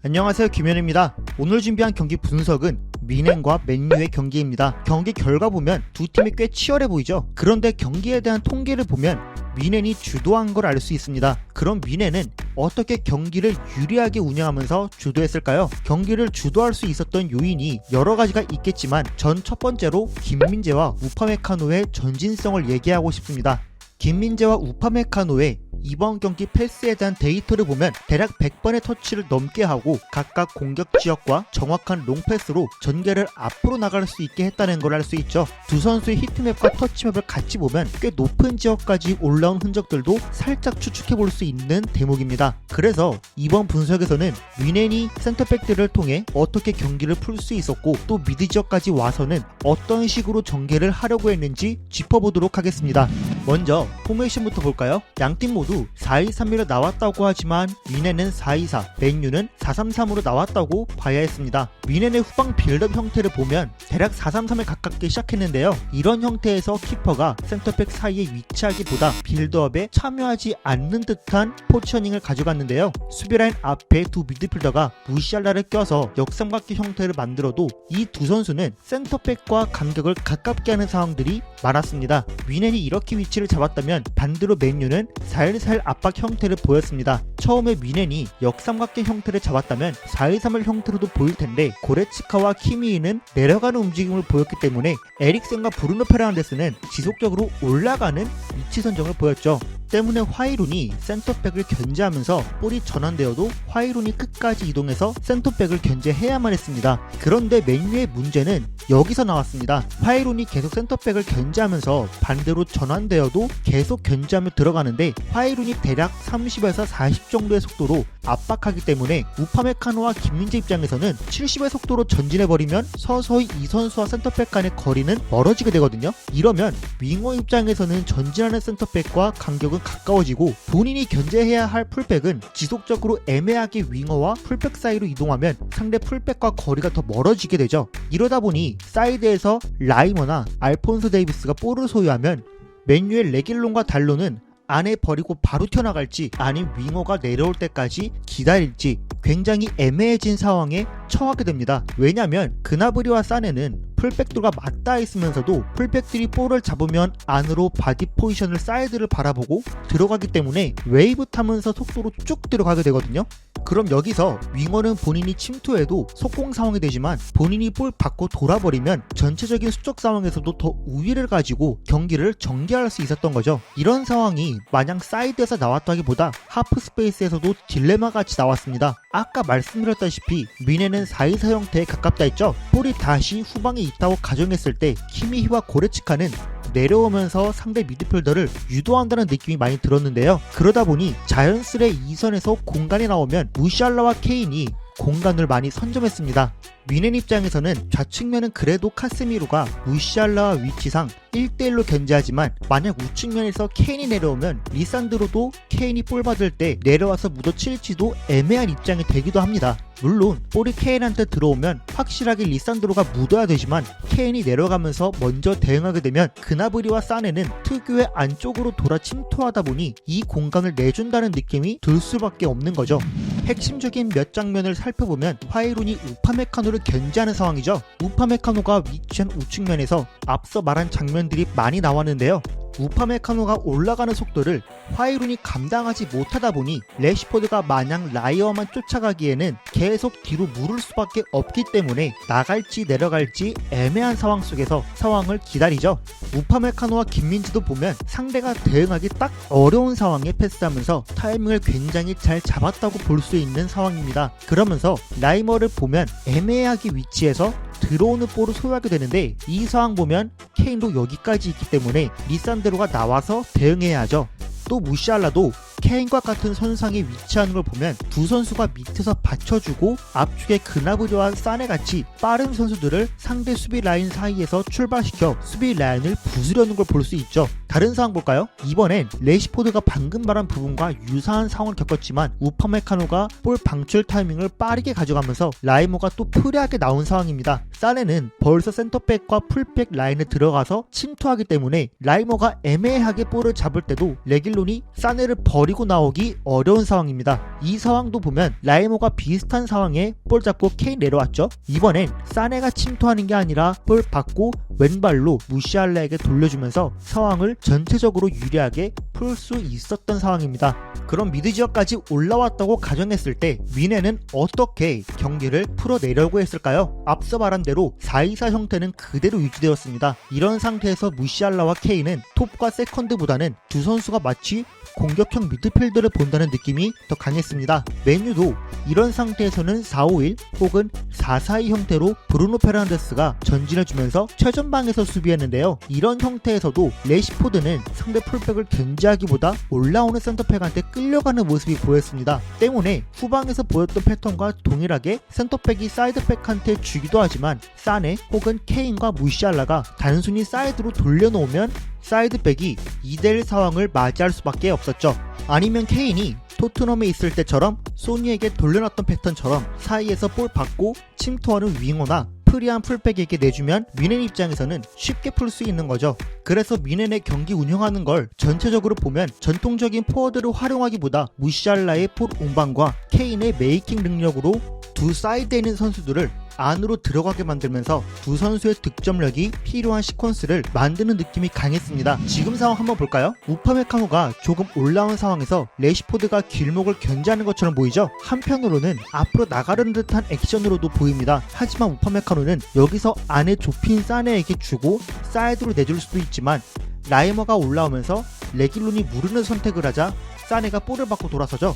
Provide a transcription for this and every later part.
안녕하세요, 김현입니다. 오늘 준비한 경기 분석은 미넨과 맨유의 경기입니다. 경기 결과 보면 두 팀이 꽤 치열해 보이죠. 그런데 경기에 대한 통계를 보면 미넨이 주도한 걸 알 수 있습니다. 그럼 미넨은 어떻게 경기를 유리하게 운영하면서 주도했을까요? 경기를 주도할 수 있었던 요인이 여러 가지가 있겠지만 전 첫 번째로 김민재와 우파메카노의 전진성을 얘기하고 싶습니다. 김민재와 우파메카노의 이번 경기 패스에 대한 데이터를 보면 대략 100번의 터치를 넘게 하고 각각 공격 지역과 정확한 롱패스로 전개를 앞으로 나갈 수 있게 했다는 걸 알 수 있죠. 두 선수의 히트맵과 터치맵을 같이 보면 꽤 높은 지역까지 올라온 흔적들도 살짝 추측해 볼 수 있는 대목입니다. 그래서 이번 분석에서는 미넨이 센터백들을 통해 어떻게 경기를 풀 수 있었고 또 미드 지역까지 와서는 어떤 식으로 전개를 하려고 했는지 짚어보도록 하겠습니다. 먼저 포메이션부터 볼까요? 양팀 모두 4-2-3-1로 나왔다고 하지만 미넨은 4-2-4, 맨유는 4-3-3으로 나왔다고 봐야 했습니다. 미넨의 후방 빌드업 형태를 보면 대략 4-3-3에 가깝게 시작했는데요. 이런 형태에서 키퍼가 센터백 사이에 위치하기보다 빌드업에 참여하지 않는 듯한 포지셔닝을 가져갔는데요. 수비라인 앞에 두 미드필더가 무시알라를 껴서 역삼각형 형태를 만들어도 이 두 선수는 센터백과 간격을 가깝게 하는 상황들이 많았습니다. 미넨이 이렇게 위치를 잡았다면 반대로 맨유는 살살 압박 형태를 보였습니다. 처음에 미넨이 역삼각형 형태를 잡았다면 4-2-3을 형태로도 보일 텐데 고레츠카와 키미히는 내려가는 움직임을 보였기 때문에 에릭센과 브루노 페르난데스는 지속적으로 올라가는 위치 선정을 보였죠. 때문에 화이룬이 센터백을 견제하면서 볼이 전환되어도 화이룬이 끝까지 이동해서 센터백을 견제해야만 했습니다. 그런데 맨유의 문제는 여기서 나왔습니다. 화이룬이 계속 센터백을 견제하면서 반대로 전환되어도 계속 견제하며 들어가는데 화이룬이 대략 30에서 40 정도의 속도로 압박하기 때문에 우파메카노와 김민재 입장에서는 70의 속도로 전진해버리면 서서히 이 선수와 센터백 간의 거리는 멀어지게 되거든요. 이러면 윙어 입장에서는 전진하는 센터백과 간격은 가까워지고 본인이 견제해야 할 풀백은 지속적으로 애매하게 윙어와 풀백 사이로 이동하면 상대 풀백과 거리가 더 멀어지게 되죠. 이러다 보니 사이드에서 라이머나 알폰소 데이비스가 볼을 소유하면 맨유의 레길론과 달론은 안에 버리고 바로 튀어나갈지 아니면 윙어가 내려올 때까지 기다릴지 굉장히 애매해진 상황에 처하게 됩니다. 왜냐면 그나브리와 사네는 풀백들과 맞닿아 있으면서도 풀백들이 볼을 잡으면 안으로 바디 포지션을 사이드를 바라보고 들어가기 때문에 웨이브 타면서 속도로 쭉 들어가게 되거든요. 그럼 여기서 윙어는 본인이 침투해도 속공 상황이 되지만 본인이 볼 받고 돌아버리면 전체적인 수적 상황에서도 더 우위를 가지고 경기를 전개할 수 있었던 거죠. 이런 상황이 마냥 사이드에서 나왔다기보다 하프 스페이스에서도 딜레마 같이 나왔습니다. 아까 말씀드렸다시피 미넨은 4-2-4 형태에 가깝다 했죠. 볼이 다시 후방에 있다고 가정했을 때 키미히와 고레츠카는 내려오면서 상대 미드필더를 유도한다는 느낌이 많이 들었는데요. 그러다 보니 자연스레 2선에서 공간이 나오면 무시알라와 케인이 공간을 많이 선점했습니다. 미넨 입장에서는 좌측면은 그래도 카스미루가 무시알라와 위치상 1대1로 견제하지만 만약 우측면에서 케인이 내려오면 리산드로도 케인이 볼 받을 때 내려와서 묻어칠지도 애매한 입장이 되기도 합니다. 물론 볼이 케인한테 들어오면 확실하게 리산드로가 묻어야 되지만 케인이 내려가면서 먼저 대응하게 되면 그나브리와 사네는 특유의 안쪽으로 돌아 침투하다 보니 이 공간을 내준다는 느낌이 들 수밖에 없는 거죠. 핵심적인 몇 장면을 살펴보면 화이룬이 우파메카노를 견제하는 상황이죠. 우파메카노가 위치한 우측면에서 앞서 말한 장면들이 많이 나왔는데요. 우파메카노가 올라가는 속도를 화이룬이 감당하지 못하다 보니 레시포드가 마냥 라이어만 쫓아가기에는 계속 뒤로 물을 수밖에 없기 때문에 나갈지 내려갈지 애매한 상황 속에서 상황을 기다리죠. 우파메카노와 김민지도 보면 상대가 대응하기 딱 어려운 상황에 패스하면서 타이밍을 굉장히 잘 잡았다고 볼 수 있는 상황입니다. 그러면서 라이머를 보면 애매하게 위치해서 들어오는 볼을 소유하게 되는데 이 상황 보면 케인도 여기까지 있기 때문에 리산드로가 나와서 대응해야 하죠. 또 무시알라도 케인과 같은 선상에 위치하는 걸 보면 두 선수가 밑에서 받쳐주고 앞쪽에 그나브리와 사네같이 빠른 선수들을 상대 수비 라인 사이에서 출발시켜 수비 라인을 부수려는 걸 볼 수 있죠. 다른 상황 볼까요? 이번엔 레시포드가 방금 말한 부분과 유사한 상황을 겪었지만 우파메카노가 볼 방출 타이밍을 빠르게 가져가면서 라이머가 또 프리하게 나온 상황입니다. 사네는 벌써 센터백과 풀백 라인에 들어가서 침투하기 때문에 라이머가 애매하게 볼을 잡을 때도 레길론이 사네를 버리고 버리고 나오기 어려운 상황입니다. 이 상황도 보면 라이머가 비슷한 상황에 볼 잡고 케인 내려왔죠. 이번엔 사네가 침투하는 게 아니라 볼 받고 왼발로 무시알라에게 돌려주면서 상황을 전체적으로 유리하게 풀 수 있었던 상황입니다. 그럼 미드 지역까지 올라왔다고 가정했을 때 미네는 어떻게 경기를 풀어내려고 했을까요? 앞서 말한 대로 4-2-4 형태는 그대로 유지되었습니다. 이런 상태에서 무시알라와 케인은 톱과 세컨드보다는 두 선수가 마치 공격형 미드필더를 본다는 느낌이 더 강했습니다. 맨유도 이런 상태에서는 4-5-1 혹은 4-4-2 형태로 브루노 페르난데스가 전진해주면서 최전방에서 수비했는데요. 이런 형태에서도 레시포드는 상대 풀백을 견제하기보다 올라오는 센터백한테 끌려가는 모습이 보였습니다. 때문에 후방에서 보였던 패턴과 동일하게 센터백이 사이드백한테 주기도 하지만 사네 혹은 케인과 무시알라가 단순히 사이드로 돌려놓으면 사이드백이 2대1 상황을 맞이할 수밖에 없었죠. 아니면 케인이 토트넘에 있을 때처럼 소니에게 돌려놨던 패턴처럼 사이에서 볼 받고 침투하는 윙어나 프리한 풀백에게 내주면 미넨 입장에서는 쉽게 풀 수 있는 거죠. 그래서 미넨의 경기 운영하는 걸 전체적으로 보면 전통적인 포워드를 활용하기보다 무시알라의 볼 운반과 케인의 메이킹 능력으로 두 사이드에 있는 선수들을 안으로 들어가게 만들면서 두 선수의 득점력이 필요한 시퀀스를 만드는 느낌이 강했습니다. 지금 상황 한번 볼까요? 우파메카노가 조금 올라온 상황에서 레시포드가 길목을 견제하는 것처럼 보이죠? 한편으로는 앞으로 나가려는 듯한 액션으로도 보입니다. 하지만 우파메카노는 여기서 안에 좁힌 사네에게 주고 사이드로 내줄 수도 있지만 라이머가 올라오면서 레길론이 무르는 선택을 하자 사네가 볼을 받고 돌아서죠.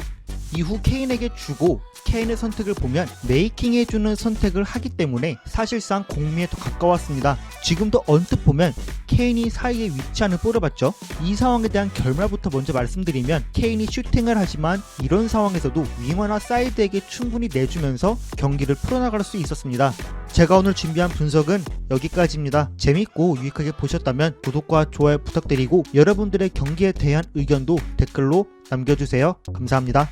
이후 케인에게 주고 케인의 선택을 보면 메이킹해주는 선택을 하기 때문에 사실상 공미에 더 가까웠습니다. 지금도 언뜻 보면 케인이 사이에 위치하는 볼을 봤죠. 이 상황에 대한 결말부터 먼저 말씀드리면 케인이 슈팅을 하지만 이런 상황에서도 윙어나 사이드에게 충분히 내주면서 경기를 풀어나갈 수 있었습니다. 제가 오늘 준비한 분석은 여기까지입니다. 재밌고 유익하게 보셨다면 구독과 좋아요 부탁드리고 여러분들의 경기에 대한 의견도 댓글로 남겨주세요. 감사합니다.